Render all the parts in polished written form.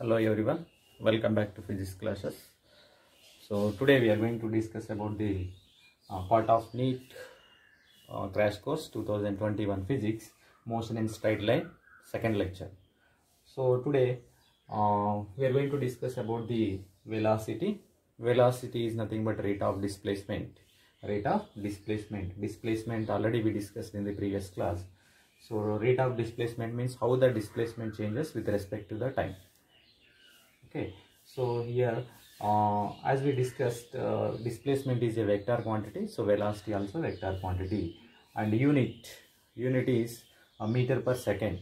Hello everyone, welcome back to physics classes. So today we are going to discuss about the part of NEET crash course 2021 physics, motion in straight line, second lecture. So today we are going to discuss about the velocity. Velocity is nothing but rate of displacement. Displacement already we discussed in the previous class. So rate of displacement means how the displacement changes with respect to the time. Okay, so here as we discussed, displacement is a vector quantity, so velocity also vector quantity, and unit is a meter per second.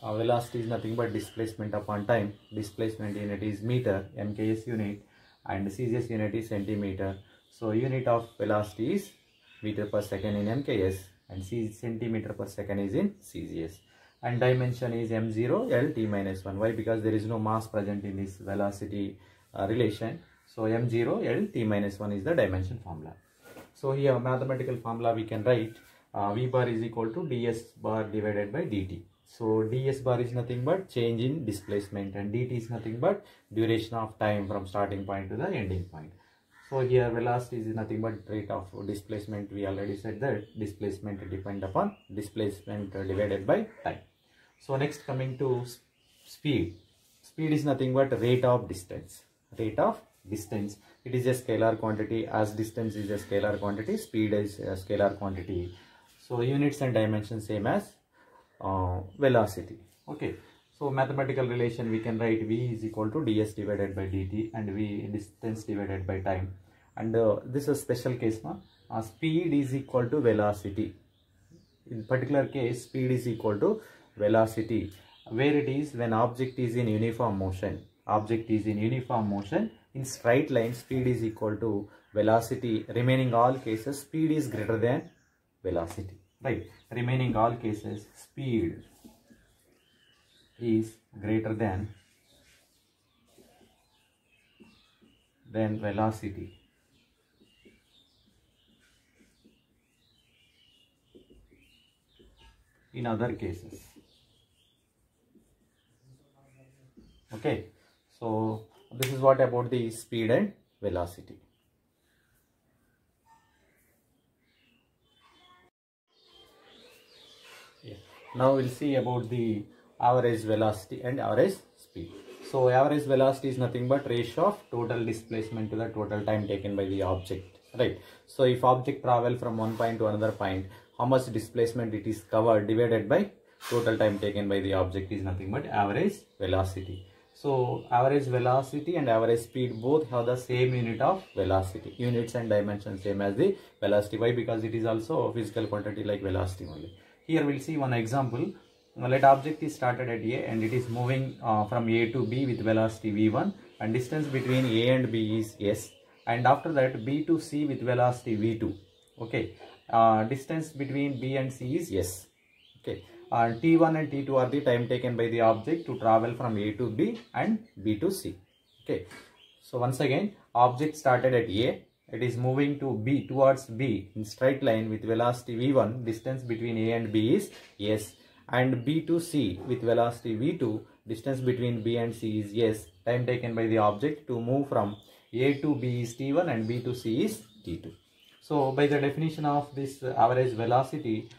Velocity is nothing but displacement upon time. Displacement unit is meter, MKS unit, and CGS unit is centimeter. So unit of velocity is meter per second in MKS and centimeter per second is in CGS. And dimension is m0 L t minus 1. Why? Because there is no mass present in this velocity relation. So m0 L t minus 1 is the dimension formula. So here mathematical formula we can write V bar is equal to ds bar divided by dt. So ds bar is nothing but change in displacement and dt is nothing but duration of time from starting point to the ending point. So here velocity is nothing but rate of displacement. We already said that displacement depend upon displacement divided by time. So next coming to speed. Speed is nothing but rate of distance. It is a scalar quantity. As distance is a scalar quantity, speed is a scalar quantity. So units and dimensions same as velocity. Okay. So mathematical relation we can write V is equal to ds divided by dt and V distance divided by time. And this is a special case. Speed is equal to velocity. In particular case, speed is equal to velocity, where it is when object is in uniform motion. In straight line, speed is equal to velocity. Remaining all cases, speed is greater than velocity. Right? Remaining all cases, speed is greater than velocity. In other cases. Okay, so this is what about the speed and velocity. Now we'll see about the average velocity and average speed. So average velocity is nothing but ratio of total displacement to the total time taken by the object, right? So if object travel from one point to another point, how much displacement it is covered divided by total time taken by the object is nothing but average velocity. So average velocity and average speed both have the same unit of velocity. Units and dimensions same as the velocity. Why? Because it is also a physical quantity like velocity only. Here we'll see one example. Let object is started at A and it is moving from A to B with velocity v1 and distance between A and B is s, and after that B to C with velocity v2. Okay, distance between B and C is s. Okay, T1 and T2 are the time taken by the object to travel from A to B and B to C. Okay, so once again, object started at A, it is moving to B, towards B in straight line with velocity v1, distance between A and B is s, and B to C with velocity v2, distance between B and C is s. Time taken by the object to move from A to B is t1 and B to C is t2. So by the definition of this average velocity,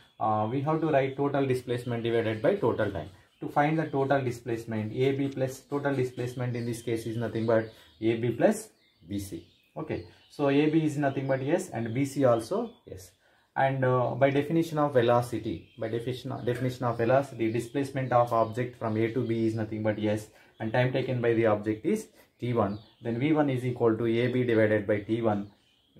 we have to write total displacement divided by total time. To find the total displacement, AB plus total displacement in this case is nothing but AB plus BC. Okay, so AB is nothing but s and BC also s. And by definition of velocity, displacement of object from A to B is nothing but s, and time taken by the object is t1. Then v1 is equal to AB divided by t1,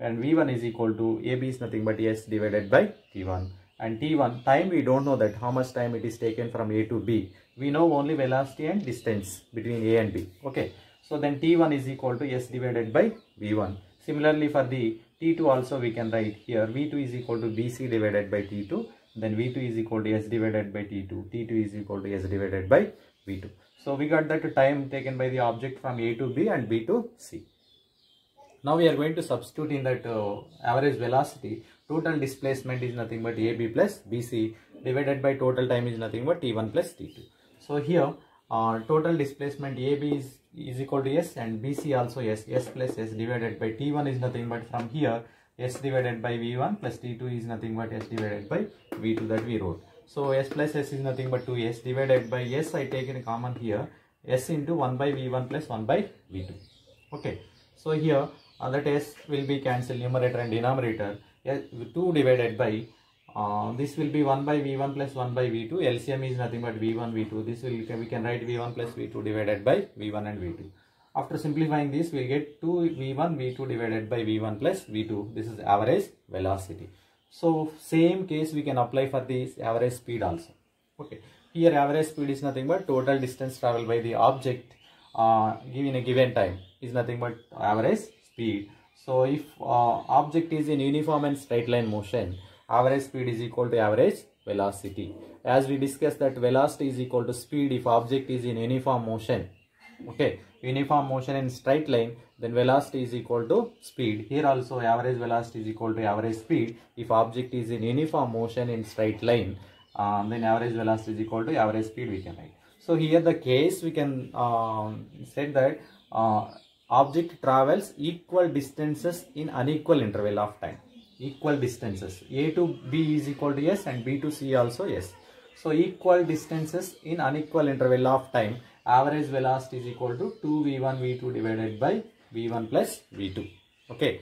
and v1 is equal to AB is nothing but s divided by t1. And t1 time, we don't know that how much time it is taken from A to B. We know only velocity and distance between A and B. Okay, so then t1 is equal to s divided by v1. Similarly for the t2 also we can write here v2 is equal to bc divided by t2, then v2 is equal to s divided by t2, t2 is equal to s divided by v2. So we got that time taken by the object from A to B and B to C. Now we are going to substitute in that average velocity. Total displacement is nothing but AB plus BC divided by total time is nothing but T1 plus T2. So here total displacement AB is equal to S and BC also S. S plus S divided by T1 is nothing but from here S divided by V1 plus T2 is nothing but S divided by V2 that we wrote. So S plus S is nothing but 2S divided by S, I take in common here, S into 1 by V1 plus 1 by V2. Okay, so here that S will be cancelled, numerator and denominator. 2 divided by this will be 1 by V1 plus 1 by V2. LCM is nothing but V1 V2. This will we can write V1 plus V2 divided by V1 and V2. After simplifying this, we get 2 V1 V2 divided by V1 plus V2. This is average velocity. So same case we can apply for this average speed also. Okay, here average speed is nothing but total distance traveled by the object given a given time is nothing but average speed. So if object is in uniform and straight line motion, average speed is equal to average velocity. As we discussed that velocity is equal to speed if object is in uniform motion. Okay, uniform motion in straight line, then velocity is equal to speed. Here also average velocity is equal to average speed if object is in uniform motion in straight line, then average velocity is equal to average speed we can write. So here the case we can say that object travels equal distances in unequal interval of time. Equal distances, A to B is equal to S and B to C also S. So equal distances in unequal interval of time, average velocity is equal to 2V1 V2 divided by V1 plus V2. Okay,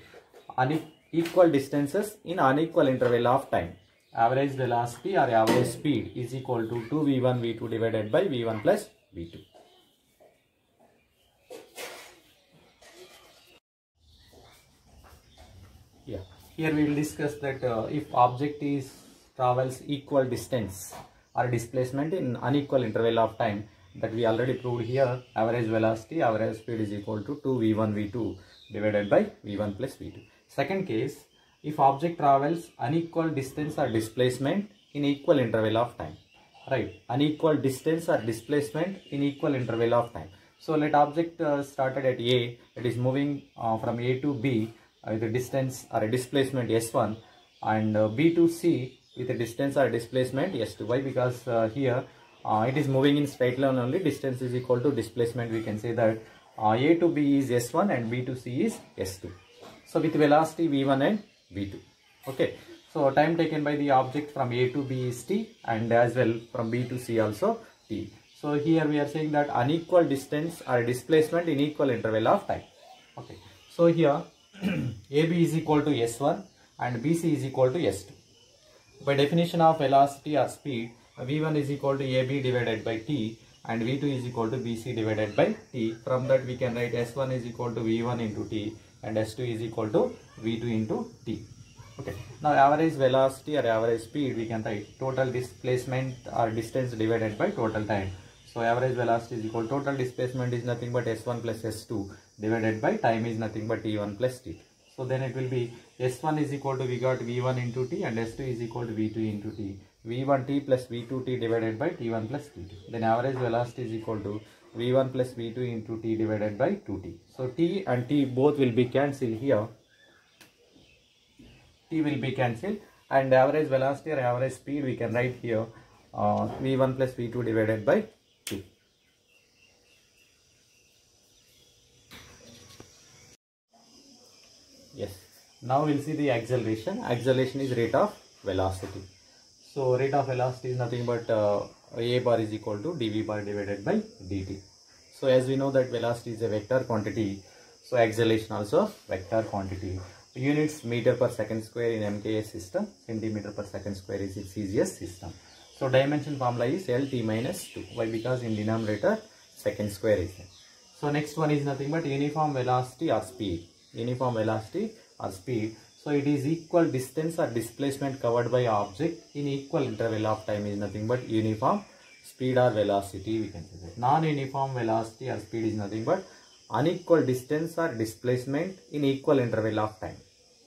equal distances in unequal interval of time, average velocity or average speed is equal to 2V1 V2 divided by V1 plus V2. Yeah, here we will discuss that if object travels equal distance or displacement in unequal interval of time, that we already proved here, average velocity, average speed is equal to 2V1 V2 divided by V1 plus V2. Second case, if object travels unequal distance or displacement in equal interval of time, right? Unequal distance or displacement in equal interval of time. So let object started at A, it is moving from A to B with a distance or a displacement S1, and B to C with a distance or displacement S2. Why? Because here it is moving in straight line only, distance is equal to displacement. We can say that A to B is S1 and B to C is S2. So with velocity V1 and V2. Okay, so time taken by the object from A to B is T, and as well from B to C also T. So here we are saying that unequal distance or displacement in equal interval of time. Okay, so here AB is equal to S1 and BC is equal to S2. By definition of velocity or speed, V1 is equal to AB divided by T and V2 is equal to BC divided by T. From that we can write S1 is equal to V1 into T and S2 is equal to V2 into T. Okay, now average velocity or average speed we can write total displacement or distance divided by total time. So average velocity is equal to total displacement is nothing but S1 plus S2 divided by time is nothing but T1 plus T. So then it will be S1 is equal to, we got V1 into T and S2 is equal to V2 into T. V1T plus V2T divided by T1 plus T2. Then average velocity is equal to V1 plus V2 into T divided by 2T. So T and T both will be cancelled here. T will be cancelled, and average velocity or average speed we can write here V1 plus V2 divided by 2. Yes, now we'll see the acceleration. Acceleration is rate of velocity. So rate of velocity is nothing but A bar is equal to dV bar divided by dt. So as we know that velocity is a vector quantity, so acceleration also vector quantity. Units meter per second square in MKS system, centimeter per second square is its easiest system. So dimension formula is LT minus 2. Why? Because in denominator second square is there. So next one is nothing but uniform velocity or speed. Uniform velocity or speed. So it is equal distance or displacement covered by object in equal interval of time is nothing but uniform speed or velocity we can say that. Non-uniform velocity or speed is nothing but unequal distance or displacement in equal interval of time.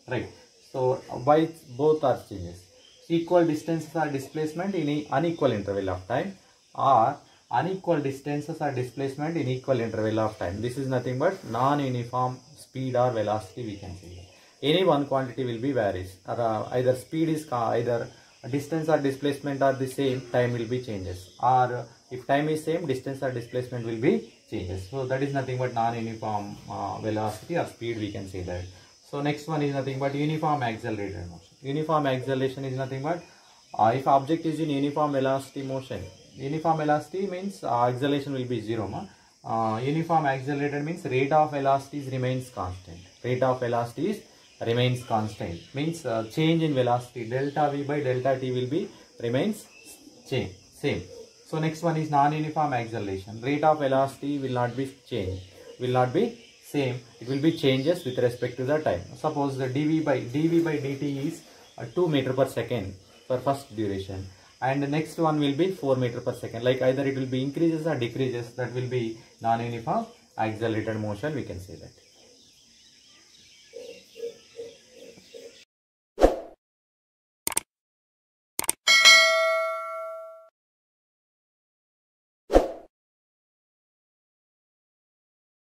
Right. So why both are changes? Equal distances or displacement in unequal interval of time, or unequal distances or displacement in equal interval of time. This is nothing but non-uniform speed or velocity we can say. Any one quantity will be varies, or either speed is either distance or displacement are the same, time will be changes, or if time is same, distance or displacement will be changes. So that is nothing but non-uniform velocity or speed, we can say that. So next one is nothing but uniform accelerated motion. Uniform acceleration is nothing but if object is in uniform velocity motion, uniform velocity means acceleration will be zero. Uniform accelerated means rate of velocities remains constant. Rate of velocities remains constant means change in velocity delta v by delta t will be remains same. So next one is non-uniform acceleration. Rate of velocity will not be changed, will not be same. It will be changes with respect to the time. Suppose the dv by dt is 2 meter per second for first duration, and the next one will be 4 meter per second. Like either it will be increases or decreases. That will be non-uniform accelerated motion, we can say that.